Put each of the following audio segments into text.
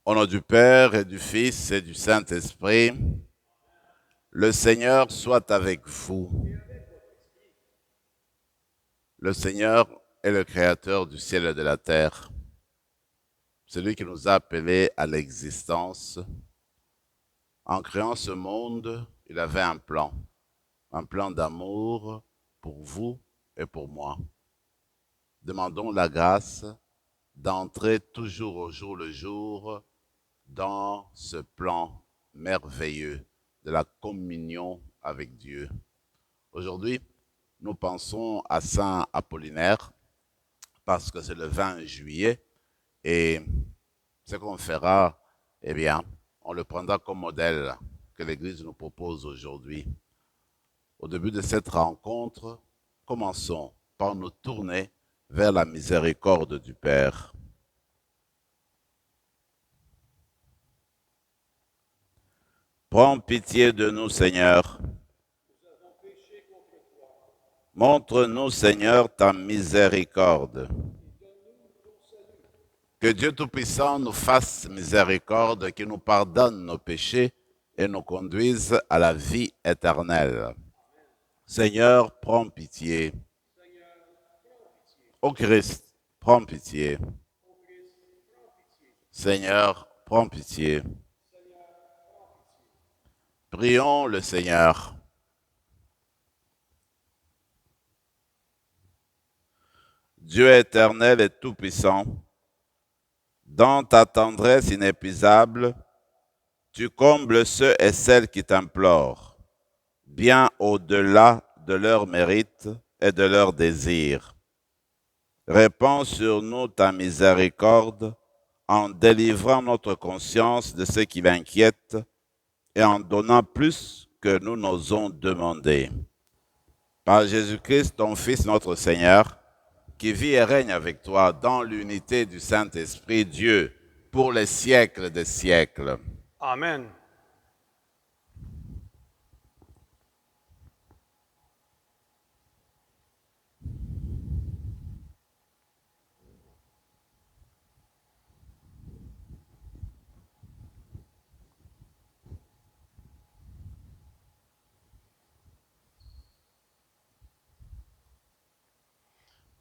Au nom du Père et du Fils et du Saint-Esprit, le Seigneur soit avec vous. Le Seigneur est le Créateur du ciel et de la terre. Celui qui nous a appelés à l'existence. En créant ce monde, il avait un plan d'amour pour vous et pour moi. Demandons la grâce d'entrer toujours au jour le jour dans ce plan merveilleux de la communion avec Dieu. Aujourd'hui, nous pensons à Saint Apollinaire parce que c'est le 20 juillet et ce qu'on fera, eh bien, on le prendra comme modèle que l'Église nous propose aujourd'hui. Au début de cette rencontre, commençons par nous tourner vers la miséricorde du Père. Prends pitié de nous, Seigneur. Montre-nous, Seigneur, ta miséricorde. Que Dieu Tout-Puissant nous fasse miséricorde, qu'il nous pardonne nos péchés et nous conduise à la vie éternelle. Seigneur, prends pitié. Ô Christ, prends pitié. Seigneur, prends pitié. Prions le Seigneur. Dieu éternel et tout-puissant, dans ta tendresse inépuisable, tu combles ceux et celles qui t'implorent, bien au-delà de leurs mérites et de leurs désirs. Répands sur nous ta miséricorde en délivrant notre conscience de ce qui l'inquiète et en donnant plus que nous n'osons demander. Par Jésus-Christ, ton Fils, notre Seigneur, qui vit et règne avec toi dans l'unité du Saint-Esprit, Dieu, pour les siècles des siècles. Amen.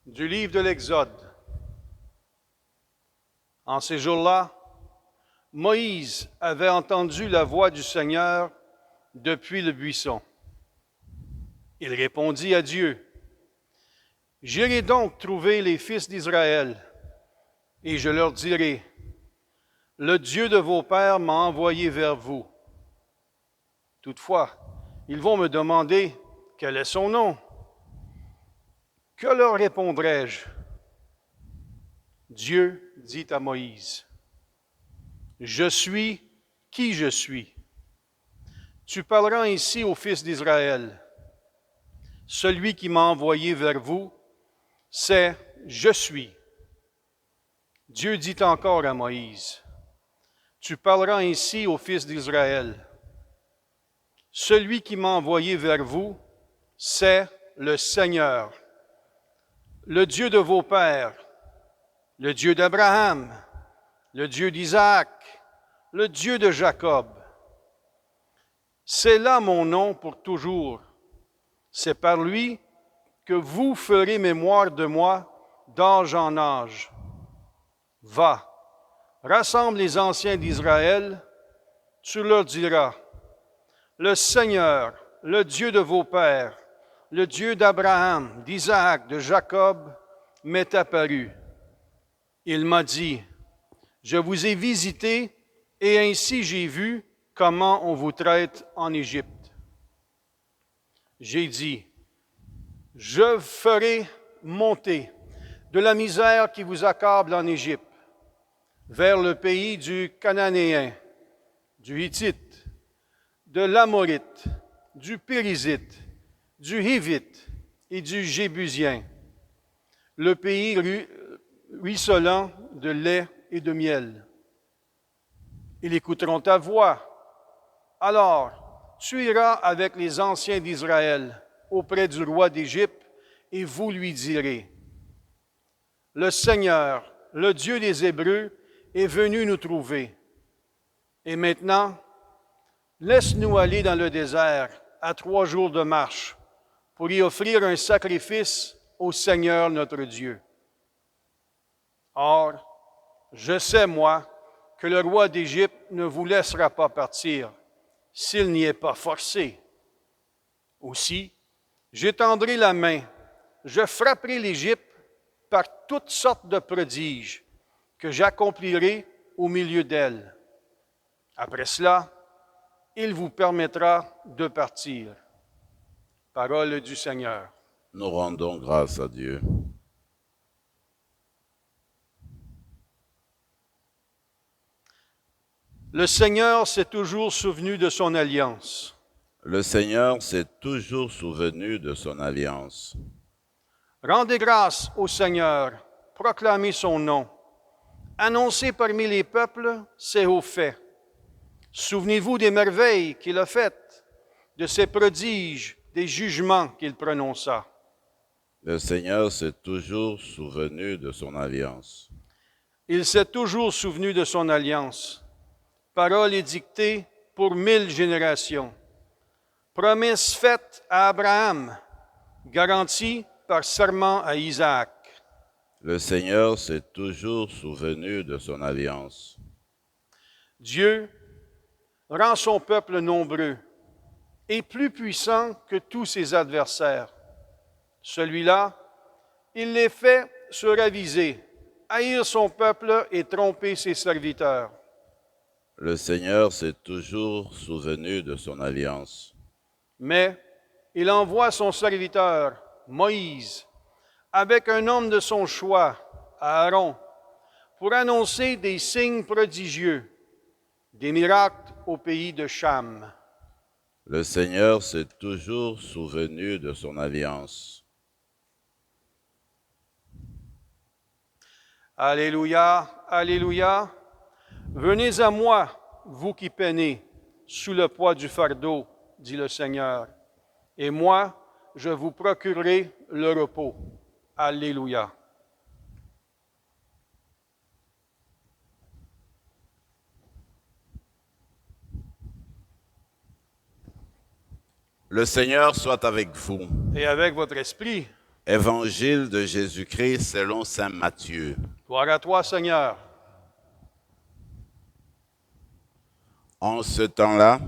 Du livre de l'Exode. En ces jours-là, Moïse avait entendu la voix du Seigneur depuis le buisson. Il répondit à Dieu, « J'irai donc trouver les fils d'Israël, et je leur dirai, « Le Dieu de vos pères m'a envoyé vers vous. » Toutefois, ils vont me demander, « Quel est son nom? » Que leur répondrai-je? Dieu dit à Moïse, « Je suis qui je suis. Tu parleras ainsi aux fils d'Israël. Celui qui m'a envoyé vers vous, c'est « Je suis ». Dieu dit encore à Moïse, « Tu parleras ainsi aux fils d'Israël. Celui qui m'a envoyé vers vous, c'est le Seigneur, le Dieu de vos pères, le Dieu d'Abraham, le Dieu d'Isaac, le Dieu de Jacob. C'est là mon nom pour toujours. C'est par lui que vous ferez mémoire de moi d'âge en âge. Va, rassemble les anciens d'Israël, tu leur diras, le Seigneur, le Dieu de vos pères, le Dieu d'Abraham, d'Isaac, de Jacob, m'est apparu. Il m'a dit, je vous ai visité et ainsi j'ai vu comment on vous traite en Égypte. J'ai dit, je ferai monter de la misère qui vous accable en Égypte vers le pays du Cananéen, du Hittite, de l'Amorite, du Périzite, du Hivite et du Jébusien, le pays ruisselant de lait et de miel. Ils écouteront ta voix. Alors, tu iras avec les anciens d'Israël auprès du roi d'Égypte et vous lui direz, le Seigneur, le Dieu des Hébreux, est venu nous trouver. Et maintenant, laisse-nous aller dans le désert à 3 jours de marche pour y offrir un sacrifice au Seigneur notre Dieu. Or, je sais, moi, que le roi d'Égypte ne vous laissera pas partir s'il n'y est pas forcé. Aussi, j'étendrai la main, je frapperai l'Égypte par toutes sortes de prodiges que j'accomplirai au milieu d'elle. Après cela, il vous permettra de partir. Parole du Seigneur. Nous rendons grâce à Dieu. Le Seigneur s'est toujours souvenu de son alliance. Le Seigneur s'est toujours souvenu de son alliance. Rendez grâce au Seigneur, proclamez son nom. Annoncez parmi les peuples ses hauts faits. Souvenez-vous des merveilles qu'il a faites, de ses prodiges, des jugements qu'il prononça. Le Seigneur s'est toujours souvenu de son alliance. Il s'est toujours souvenu de son alliance. Parole édictée pour 1000 générations. Promesse faite à Abraham, garantie par serment à Isaac. Le Seigneur s'est toujours souvenu de son alliance. Dieu rend son peuple nombreux et plus puissant que tous ses adversaires. Celui-là, il les fait se raviser, haïr son peuple et tromper ses serviteurs. Le Seigneur s'est toujours souvenu de son alliance. Mais il envoie son serviteur, Moïse, avec un homme de son choix, Aaron, pour annoncer des signes prodigieux, des miracles au pays de Cham. Le Seigneur s'est toujours souvenu de son alliance. Alléluia, Alléluia. Venez à moi, vous qui peinez, sous le poids du fardeau, dit le Seigneur, et moi, je vous procurerai le repos. Alléluia. Le Seigneur soit avec vous. Et avec votre esprit, Évangile de Jésus-Christ selon saint Matthieu. gloire à toi, Seigneur. En ce temps-là,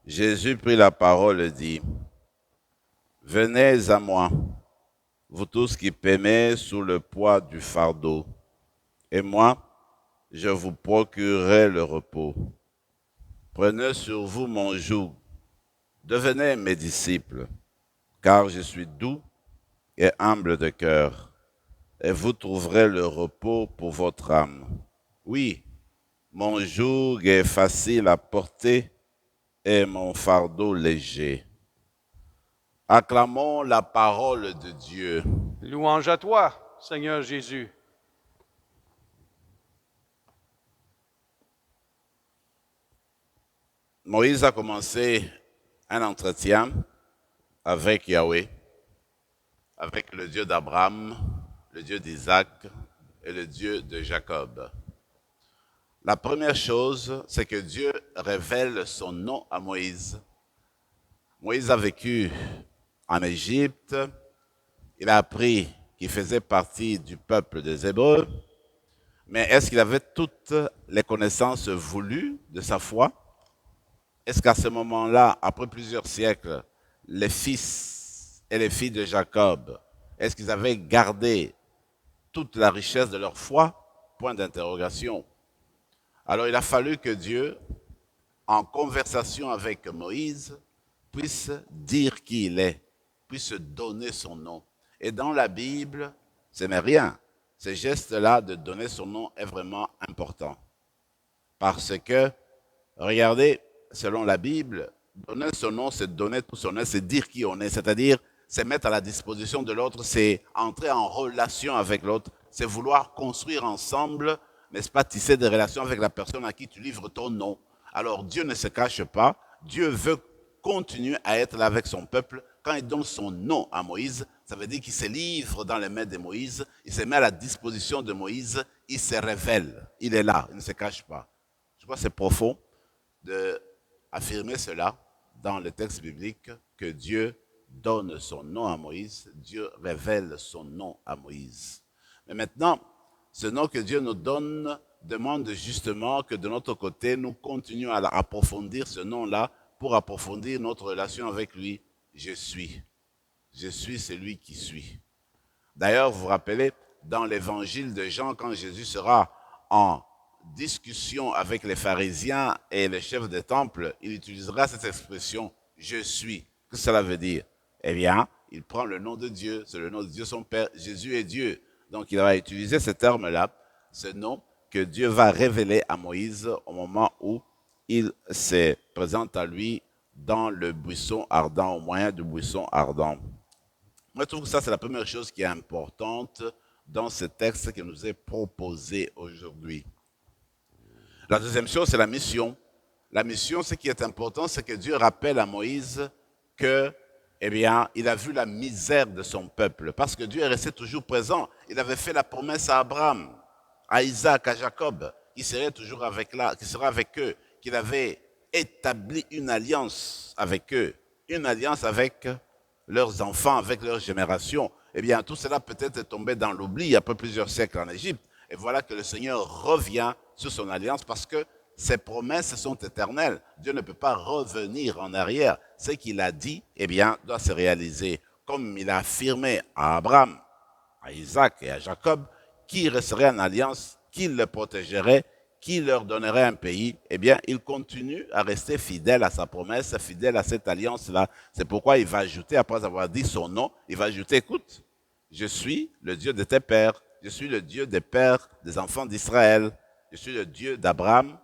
Jésus prit la parole et dit, « Venez à moi, vous tous qui peinez sous le poids du fardeau, et moi, je vous procurerai le repos. Prenez sur vous mon joug, devenez mes disciples, car je suis doux et humble de cœur, et vous trouverez le repos pour votre âme. Oui, mon joug est facile à porter et mon fardeau léger. » Acclamons la parole de Dieu. Louange à toi, Seigneur Jésus. Moïse a commencé un entretien avec Yahweh, avec le Dieu d'Abraham, le Dieu d'Isaac et le Dieu de Jacob. La première chose, c'est que Dieu révèle son nom à Moïse. Moïse a vécu en Égypte, il a appris qu'il faisait partie du peuple des Hébreux, mais est-ce qu'il avait toutes les connaissances voulues de sa foi? Est-ce qu'à ce moment-là, après plusieurs siècles, les fils et les filles de Jacob, est-ce qu'ils avaient gardé toute la richesse de leur foi? Point d'interrogation. Alors il a fallu que Dieu, en conversation avec Moïse, puisse dire qui il est, puisse donner son nom. Et dans la Bible, ce n'est rien. Ce geste-là de donner son nom est vraiment important. Parce que, regardez, selon la Bible, donner son nom, c'est donner tout son nom, c'est dire qui on est, c'est-à-dire c'est mettre à la disposition de l'autre, c'est entrer en relation avec l'autre, c'est vouloir construire ensemble, n'est-ce pas, tisser des relations avec la personne à qui tu livres ton nom. Alors Dieu ne se cache pas, Dieu veut continuer à être là avec son peuple. Quand il donne son nom à Moïse, ça veut dire qu'il se livre dans les mains de Moïse, il se met à la disposition de Moïse, il se révèle, il est là, il ne se cache pas. Je crois que c'est profond d'affirmer cela dans le texte biblique, que Dieu donne son nom à Moïse, Dieu révèle son nom à Moïse. Mais maintenant, ce nom que Dieu nous donne demande justement que de notre côté, nous continuions à approfondir ce nom-là pour approfondir notre relation avec lui. Je suis. Je suis celui qui suis. D'ailleurs, vous vous rappelez, dans l'évangile de Jean, quand Jésus sera en discussion avec les pharisiens et les chefs des temples, il utilisera cette expression « je suis ». Qu'est-ce que cela veut dire? Eh bien, il prend le nom de Dieu, c'est le nom de Dieu son Père, Jésus est Dieu. Donc il va utiliser ce terme-là, ce nom que Dieu va révéler à Moïse au moment où il se présente à lui dans le buisson ardent, au moyen du buisson ardent. Moi, je trouve que ça, c'est la première chose qui est importante dans ce texte qui nous est proposé aujourd'hui. La deuxième chose, c'est la mission. La mission, ce qui est important, c'est que Dieu rappelle à Moïse que, eh bien, il a vu la misère de son peuple, parce que Dieu est resté toujours présent. Il avait fait la promesse à Abraham, à Isaac, à Jacob, qu'il serait toujours qu'il sera avec eux, qu'il avait établi une alliance avec eux, une alliance avec leurs enfants, avec leur génération. Eh bien, tout cela peut-être est tombé dans l'oubli après plusieurs siècles en Égypte. Et voilà que le Seigneur revient sur son alliance parce que ses promesses sont éternelles. Dieu ne peut pas revenir en arrière. Ce qu'il a dit, eh bien, doit se réaliser. Comme il a affirmé à Abraham, à Isaac et à Jacob, qu'il resterait en alliance, qu'il le protégerait, qu'il leur donnerait un pays, eh bien, il continue à rester fidèle à sa promesse, fidèle à cette alliance-là. C'est pourquoi il va ajouter, après avoir dit son nom, il va ajouter, écoute, je suis le Dieu de tes pères, je suis le Dieu des pères des enfants d'Israël, je suis le Dieu d'Abraham,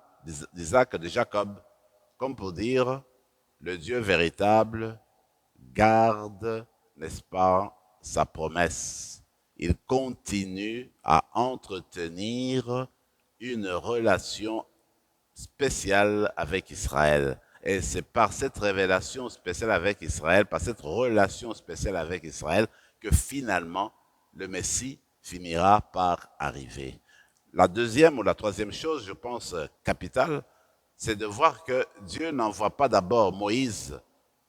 d'Isaac, de Jacob, comme pour dire, le Dieu véritable garde, n'est-ce pas, sa promesse. Il continue à entretenir une relation spéciale avec Israël. Et c'est par cette révélation spéciale avec Israël, par cette relation spéciale avec Israël, que finalement le Messie finira par arriver. La deuxième ou la troisième chose, je pense, capitale, c'est de voir que Dieu n'envoie pas d'abord Moïse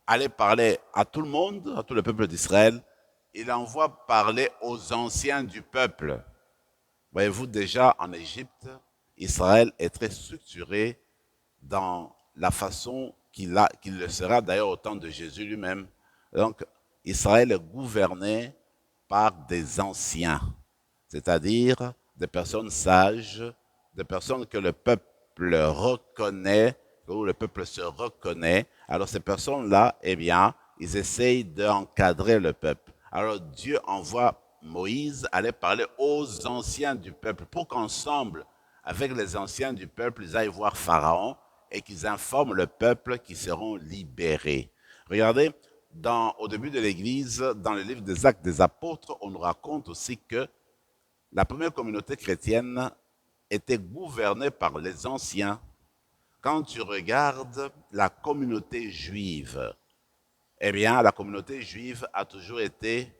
aller parler à tout le monde, à tout le peuple d'Israël. Il envoie parler aux anciens du peuple. Voyez-vous, déjà en Égypte, Israël est très structuré dans la façon qu'il le sera d'ailleurs au temps de Jésus lui-même. Donc, Israël est gouverné par des anciens, c'est-à-dire des personnes sages, des personnes que le peuple reconnaît, où le peuple se reconnaît. Alors ces personnes-là, eh bien, ils essayent d'encadrer le peuple. Alors Dieu envoie Moïse aller parler aux anciens du peuple pour qu'ensemble, avec les anciens du peuple, ils aillent voir Pharaon et qu'ils informent le peuple qu'ils seront libérés. Regardez, au début de l'Église, dans le livre des Actes des Apôtres, on nous raconte aussi que la première communauté chrétienne était gouvernée par les anciens. Quand tu regardes la communauté juive, eh bien, la communauté juive a toujours été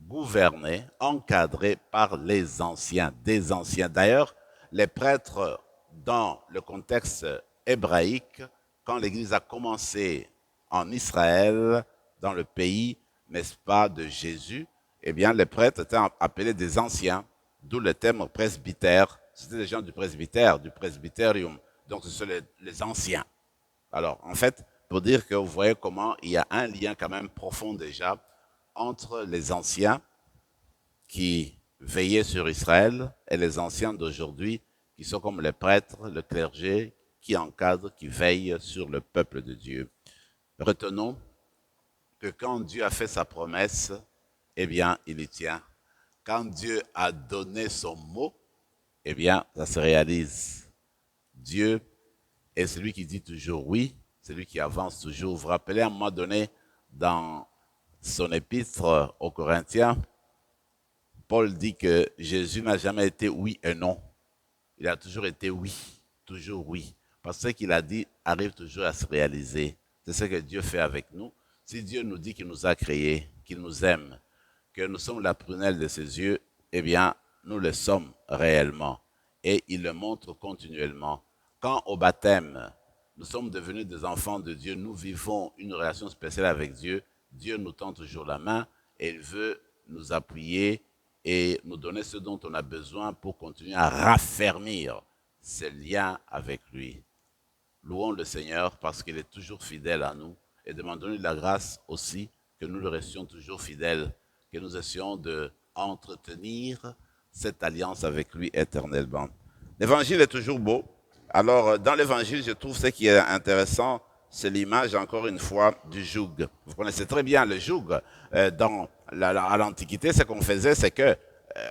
gouvernée, encadrée par les anciens, des anciens. D'ailleurs, les prêtres, dans le contexte hébraïque, quand l'Église a commencé en Israël, dans le pays, n'est-ce pas, de Jésus, eh bien, les prêtres étaient appelés des anciens, d'où le terme presbytère. C'était les gens du presbytère, du presbyterium. Donc, ce sont les anciens. Alors, en fait, pour dire que vous voyez comment il y a un lien quand même profond déjà entre les anciens qui veillaient sur Israël et les anciens d'aujourd'hui qui sont comme les prêtres, le clergé, qui encadrent, qui veillent sur le peuple de Dieu. Retenons que quand Dieu a fait sa promesse, eh bien, il y tient. Quand Dieu a donné son mot, eh bien, ça se réalise. Dieu est celui qui dit toujours oui, celui qui avance toujours. Vous vous rappelez, à un moment donné, dans son épître aux Corinthiens, Paul dit que Jésus n'a jamais été oui et non. Il a toujours été oui, toujours oui. Parce que ce qu'il a dit arrive toujours à se réaliser. C'est ce que Dieu fait avec nous. Si Dieu nous dit qu'il nous a créés, qu'il nous aime, que nous sommes la prunelle de ses yeux, eh bien, nous le sommes réellement. Et il le montre continuellement. Quand au baptême, nous sommes devenus des enfants de Dieu, nous vivons une relation spéciale avec Dieu, Dieu nous tend toujours la main et il veut nous appuyer et nous donner ce dont on a besoin pour continuer à raffermir ces liens avec lui. Louons le Seigneur parce qu'il est toujours fidèle à nous et demandons-lui la grâce aussi que nous le restions toujours fidèles, que nous essayons d'entretenir cette alliance avec lui éternellement. L'évangile est toujours beau. Alors, dans l'évangile, je trouve ce qui est intéressant, c'est l'image, encore une fois, du joug. Vous connaissez très bien le joug. À l'Antiquité, ce qu'on faisait, c'est que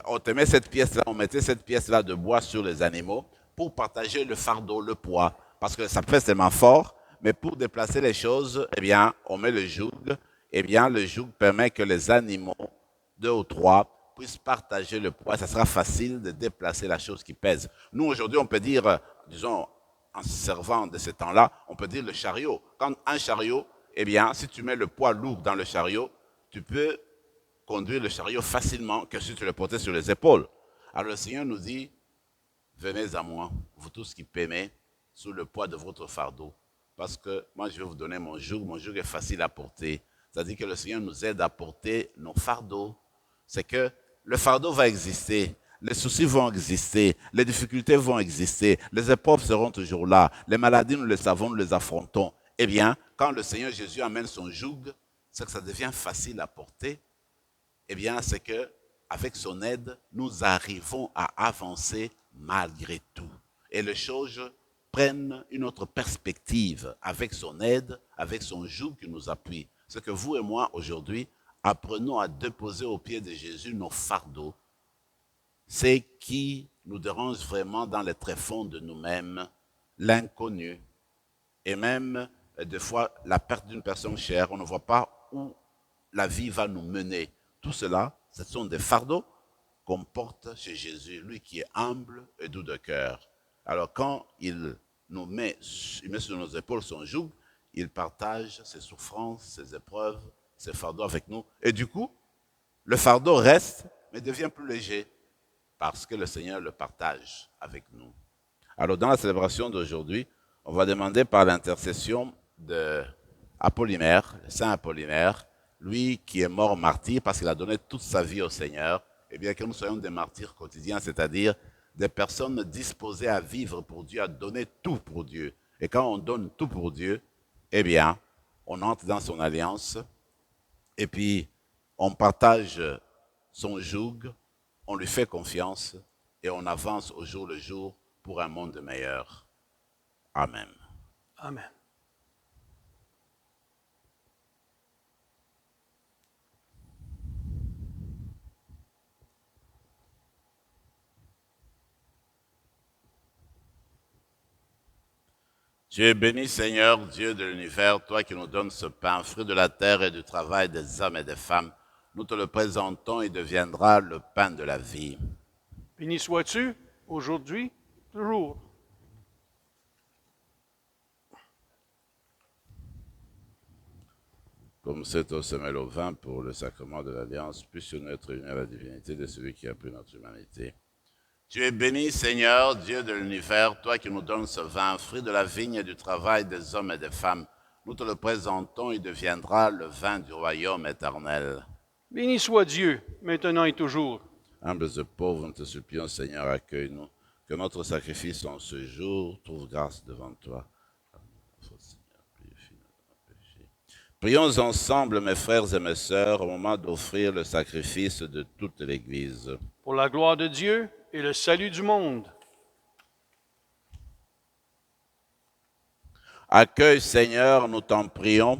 on te met cette pièce-là, on mettait cette pièce-là de bois sur les animaux pour partager le fardeau, le poids, parce que ça pèse tellement fort, mais pour déplacer les choses, eh bien, on met le joug. Eh bien, le joug permet que les animaux, 2 ou 3, puissent partager le poids. Ça sera facile de déplacer la chose qui pèse. Nous, aujourd'hui, on peut dire, disons, en se servant de ce temps-là, on peut dire le chariot. Quand un chariot, eh bien, si tu mets le poids lourd dans le chariot, tu peux conduire le chariot facilement que si tu le portais sur les épaules. Alors le Seigneur nous dit, venez à moi, vous tous qui paimez, sous le poids de votre fardeau. Parce que moi, je vais vous donner mon joug est facile à porter. C'est-à-dire que le Seigneur nous aide à porter nos fardeaux. C'est que le fardeau va exister, les soucis vont exister, les difficultés vont exister, les épreuves seront toujours là, les maladies, nous le savons, nous les affrontons. Eh bien, quand le Seigneur Jésus amène son joug, c'est que ça devient facile à porter. Eh bien, c'est que avec son aide, nous arrivons à avancer malgré tout. Et les choses prennent une autre perspective avec son aide, avec son joug qui nous appuie. C'est que vous et moi, aujourd'hui, apprenons à déposer aux pieds de Jésus nos fardeaux, ce qui nous dérange vraiment dans les tréfonds de nous-mêmes, l'inconnu, et même des fois la perte d'une personne chère, on ne voit pas où la vie va nous mener. Tout cela, ce sont des fardeaux qu'on porte chez Jésus, lui qui est humble et doux de cœur. Alors quand il met sur nos épaules son joug, il partage ses souffrances, ses épreuves, ses fardeaux avec nous. Et du coup, le fardeau reste, mais devient plus léger, parce que le Seigneur le partage avec nous. Alors dans la célébration d'aujourd'hui, on va demander par l'intercession d'Apollinaire, Saint Apollinaire, lui qui est mort martyr parce qu'il a donné toute sa vie au Seigneur, eh bien que nous soyons des martyrs quotidiens, c'est-à-dire des personnes disposées à vivre pour Dieu, à donner tout pour Dieu. Et quand on donne tout pour Dieu, eh bien, on entre dans son alliance et puis on partage son joug, on lui fait confiance et on avance au jour le jour pour un monde meilleur. Amen. Amen. Tu es béni, Seigneur, Dieu de l'univers, toi qui nous donnes ce pain, fruit de la terre et du travail des hommes et des femmes. Nous te le présentons, il deviendra le pain de la vie. Béni sois-tu aujourd'hui, toujours. Comme c'est au semel au vin pour le sacrement de l'Alliance, puissions-nous être unis à la divinité de celui qui a pris notre humanité. Tu es béni, Seigneur, Dieu de l'univers, toi qui nous donnes ce vin, fruit de la vigne et du travail des hommes et des femmes. Nous te le présentons, il deviendra le vin du royaume éternel. Béni soit Dieu, maintenant et toujours. Humbles et pauvres, nous te supplions, Seigneur, accueille-nous, que notre sacrifice en ce jour trouve grâce devant toi. Prions ensemble, mes frères et mes sœurs, au moment d'offrir le sacrifice de toute l'Église. Pour la gloire de Dieu et le salut du monde. Accueille, Seigneur, nous t'en prions,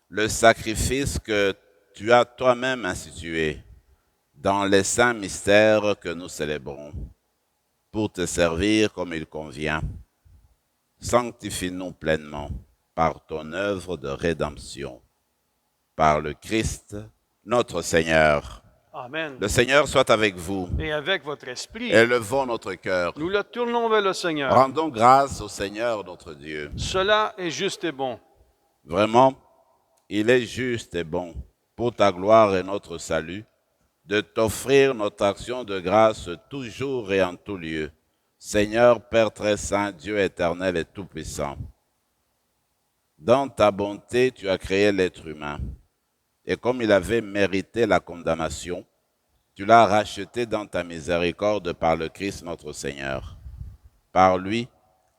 le sacrifice que tu as toi-même institué dans les saints mystères que nous célébrons, pour te servir comme il convient. Sanctifie-nous pleinement par ton œuvre de rédemption, par le Christ, notre Seigneur. Amen. Le Seigneur soit avec vous. Et avec votre esprit, Élevons notre cœur. nous le tournons vers le Seigneur. Rendons grâce au Seigneur notre Dieu. Cela est juste et bon. Vraiment, il est juste et bon, pour ta gloire et notre salut, de t'offrir notre action de grâce toujours et en tout lieu, Seigneur, Père très saint, Dieu éternel et tout-puissant, dans ta bonté, tu as créé l'être humain. Et comme il avait mérité la condamnation, tu l'as racheté dans ta miséricorde par le Christ notre Seigneur. Par lui,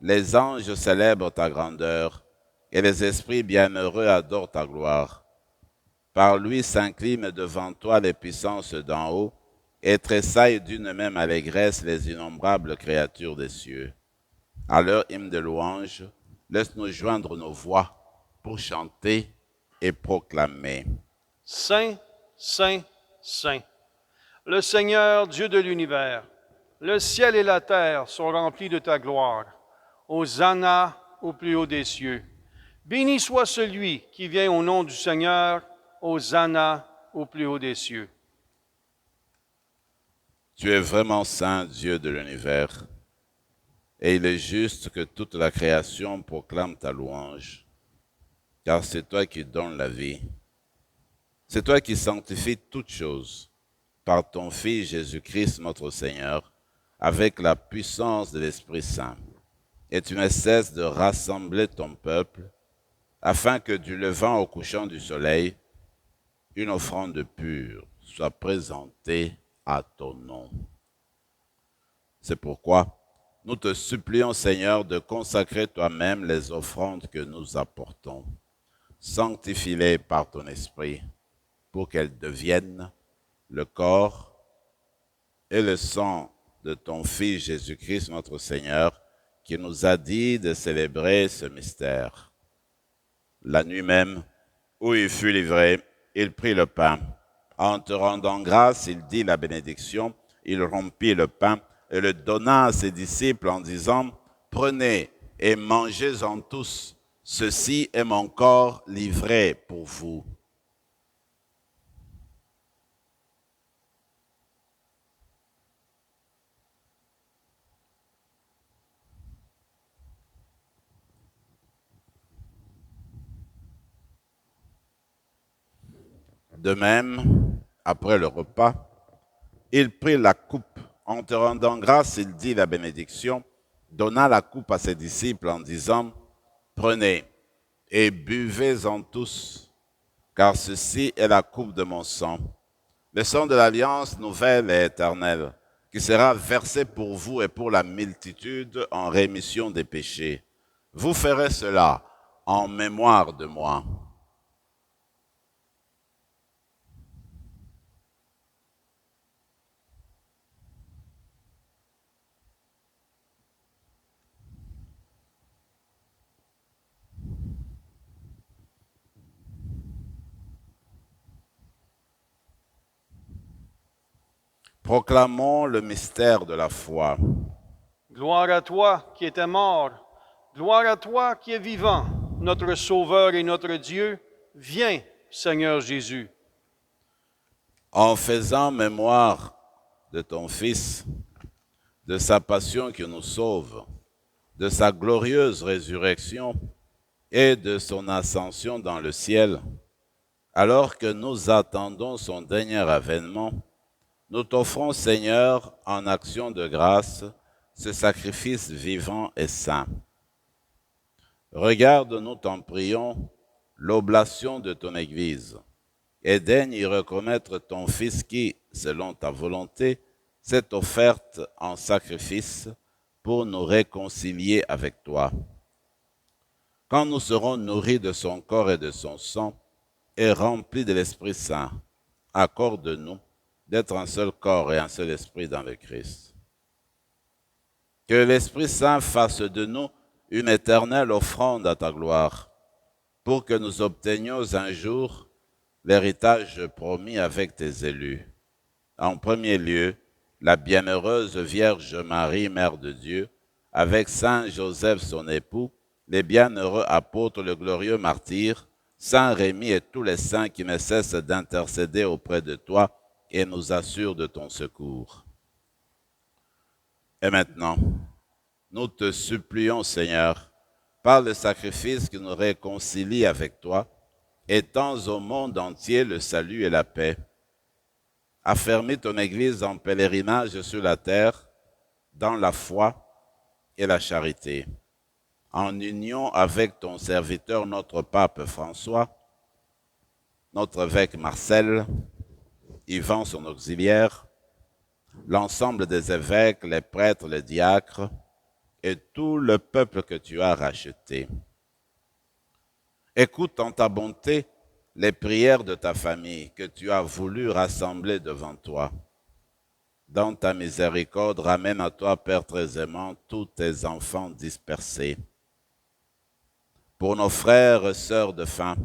les anges célèbrent ta grandeur et les esprits bienheureux adorent ta gloire. Par lui s'inclinent devant toi les puissances d'en haut et tressaillent d'une même allégresse les innombrables créatures des cieux. À leur hymne de louange, laisse-nous joindre nos voix pour chanter et proclamer. Saint, Saint, Saint, le Seigneur Dieu de l'univers, le ciel et la terre sont remplis de ta gloire. Hosanna au plus haut des cieux. Béni soit celui qui vient au nom du Seigneur. Hosanna au plus haut des cieux. Tu es vraiment saint, Dieu de l'univers, et il est juste que toute la création proclame ta louange, car c'est toi qui donnes la vie. C'est toi qui sanctifies toutes choses par ton Fils Jésus-Christ notre Seigneur, avec la puissance de l'Esprit Saint. Et tu ne cesses de rassembler ton peuple, afin que du levant au couchant du soleil, une offrande pure soit présentée à ton nom. C'est pourquoi nous te supplions, Seigneur, de consacrer toi-même les offrandes que nous apportons. Sanctifie-les par ton esprit, pour qu'elles deviennent le corps et le sang de ton Fils Jésus-Christ notre Seigneur, qui nous a dit de célébrer ce mystère. La nuit même, où il fut livré, il prit le pain. En te rendant grâce, il dit la bénédiction, il rompit le pain et le donna à ses disciples en disant, « Prenez et mangez-en tous, ceci est mon corps livré pour vous. » De même, après le repas, il prit la coupe. En te rendant grâce, il dit la bénédiction, donna la coupe à ses disciples en disant, « Prenez et buvez-en tous, car ceci est la coupe de mon sang, le sang de l'alliance nouvelle et éternelle, qui sera versé pour vous et pour la multitude en rémission des péchés. Vous ferez cela en mémoire de moi. » Proclamons le mystère de la foi. Gloire à toi qui étais mort. Gloire à toi qui es vivant. Notre Sauveur et notre Dieu, viens, Seigneur Jésus. En faisant mémoire de ton Fils, de sa passion qui nous sauve, de sa glorieuse résurrection et de son ascension dans le ciel, alors que nous attendons son dernier avènement, nous t'offrons, Seigneur, en action de grâce, ce sacrifice vivant et saint. Regarde, nous t'en prions, l'oblation de ton Église, et daigne y reconnaître ton Fils qui, selon ta volonté, s'est offerte en sacrifice pour nous réconcilier avec toi. Quand nous serons nourris de son corps et de son sang, et remplis de l'Esprit Saint, accorde-nous d'être un seul corps et un seul esprit dans le Christ. Que l'Esprit Saint fasse de nous une éternelle offrande à ta gloire, pour que nous obtenions un jour l'héritage promis avec tes élus. En premier lieu, la bienheureuse Vierge Marie, Mère de Dieu, avec Saint Joseph son époux, les bienheureux apôtres, le glorieux martyr, Saint Rémy et tous les saints qui ne cessent d'intercéder auprès de toi et nous assurent de ton secours. Et maintenant, nous te supplions, Seigneur, par le sacrifice qui nous réconcilie avec toi, étends au monde entier le salut et la paix. Affermis ton Église en pèlerinage sur la terre, dans la foi, et la charité. En union avec ton serviteur, notre pape François, notre évêque Marcel, Yvan son auxiliaire, l'ensemble des évêques, les prêtres, les diacres et tout le peuple que tu as racheté. Écoute en ta bonté les prières de ta famille que tu as voulu rassembler devant toi. Dans ta miséricorde, ramène à toi, Père très aimant, tous tes enfants dispersés. Pour nos frères et sœurs de faim,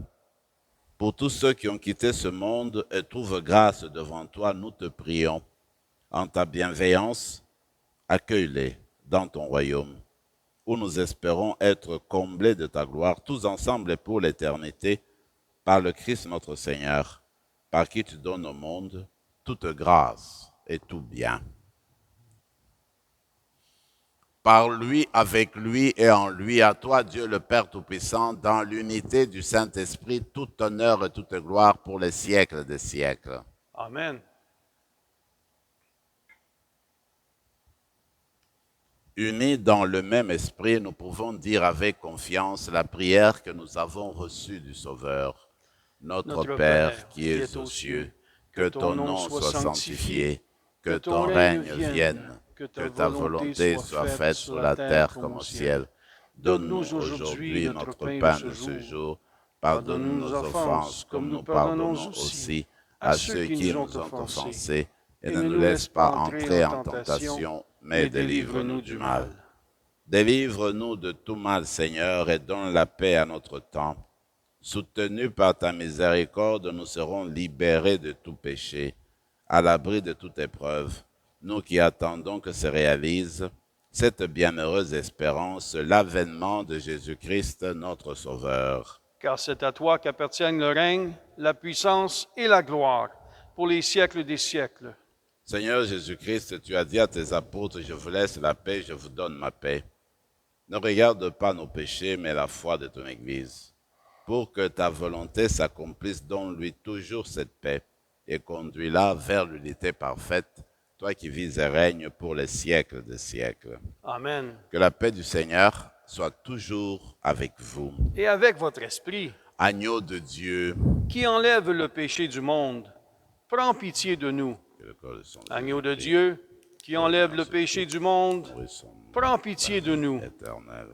pour tous ceux qui ont quitté ce monde et trouvent grâce devant toi, nous te prions. En ta bienveillance, accueille-les dans ton royaume, où nous espérons être comblés de ta gloire, tous ensemble et pour l'éternité, par le Christ notre Seigneur, par qui tu donnes au monde toute grâce et tout bien. Par lui, avec lui et en lui, à toi, Dieu le Père Tout-Puissant, dans l'unité du Saint-Esprit, tout honneur et toute gloire pour les siècles des siècles. Amen. Unis dans le même esprit, nous pouvons dire avec confiance la prière que nous avons reçue du Sauveur. Notre Père qui es aux cieux, que ton nom soit sanctifié, que ton règne vienne, que ta volonté soit faite sur la terre comme au ciel. Donne-nous aujourd'hui notre pain de ce jour. Pardonne-nous nos offenses comme nous pardonnons aussi à ceux qui nous ont offensés. Et ne nous laisse pas entrer en tentation, mais délivre-nous du mal. Délivre-nous de tout mal, Seigneur, et donne la paix à notre temps. Soutenus par ta miséricorde, nous serons libérés de tout péché, à l'abri de toute épreuve, nous qui attendons que se réalise cette bienheureuse espérance, l'avènement de Jésus-Christ, notre Sauveur. Car c'est à toi qu'appartiennent le règne, la puissance et la gloire, pour les siècles des siècles. Seigneur Jésus-Christ, tu as dit à tes apôtres, je vous laisse la paix, je vous donne ma paix. Ne regarde pas nos péchés, mais la foi de ton Église. Pour que ta volonté s'accomplisse, donne-lui toujours cette paix et conduis-la vers l'unité parfaite, toi qui vis et règnes pour les siècles des siècles. Amen. Que la paix du Seigneur soit toujours avec vous. Et avec votre esprit, Agneau de Dieu, qui enlève le péché du monde, prends pitié de nous. Agneau de Dieu, qui enlève le péché du monde, prends pitié de nous.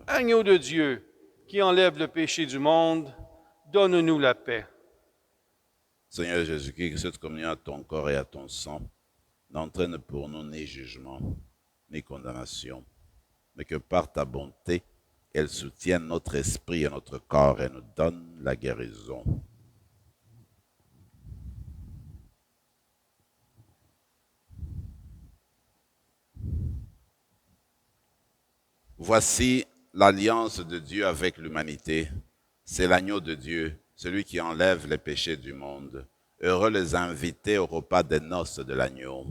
Agneau de Dieu, qui enlève le péché du monde, donne-nous la paix. Seigneur Jésus-Christ, que cette communion à ton corps et à ton sang n'entraîne pour nous ni jugement, ni condamnation, mais que par ta bonté, elle soutienne notre esprit et notre corps et nous donne la guérison. Voici l'alliance de Dieu avec l'humanité. C'est l'agneau de Dieu, celui qui enlève les péchés du monde. Heureux les invités au repas des noces de l'agneau.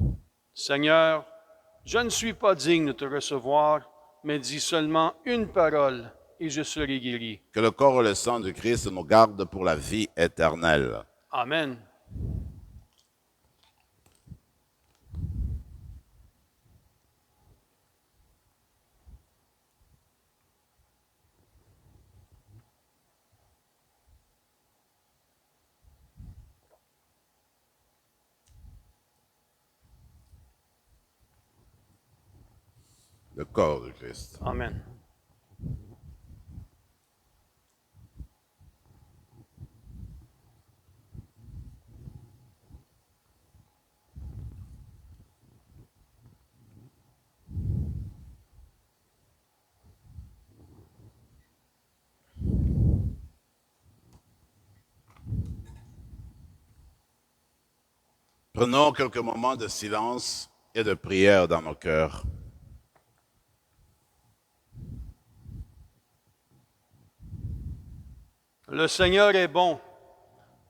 Seigneur, je ne suis pas digne de te recevoir, mais dis seulement une parole et je serai guéri. Que le corps et le sang du Christ nous gardent pour la vie éternelle. Amen. Le corps du Christ. Amen. Prenons quelques moments de silence et de prière dans nos cœurs. Le Seigneur est bon.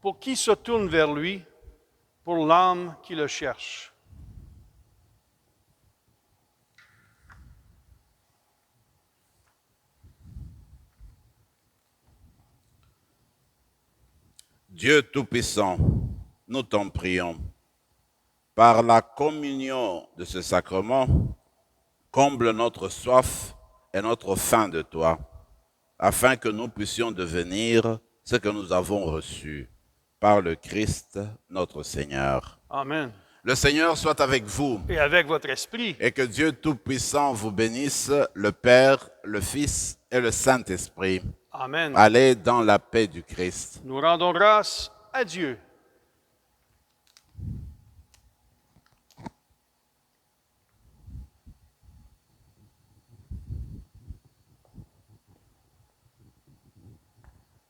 Pour qui se tourne vers lui? Pour l'âme qui le cherche. Dieu Tout-Puissant, nous t'en prions. Par la communion de ce sacrement, comble notre soif est notre faim de toi, afin que nous puissions devenir ce que nous avons reçu par le Christ notre Seigneur. Amen. Le Seigneur soit avec vous Et avec votre esprit. et que Dieu Tout-Puissant vous bénisse, le Père, le Fils et le Saint-Esprit. Amen. Allez dans la paix du Christ. Nous rendons grâce à Dieu.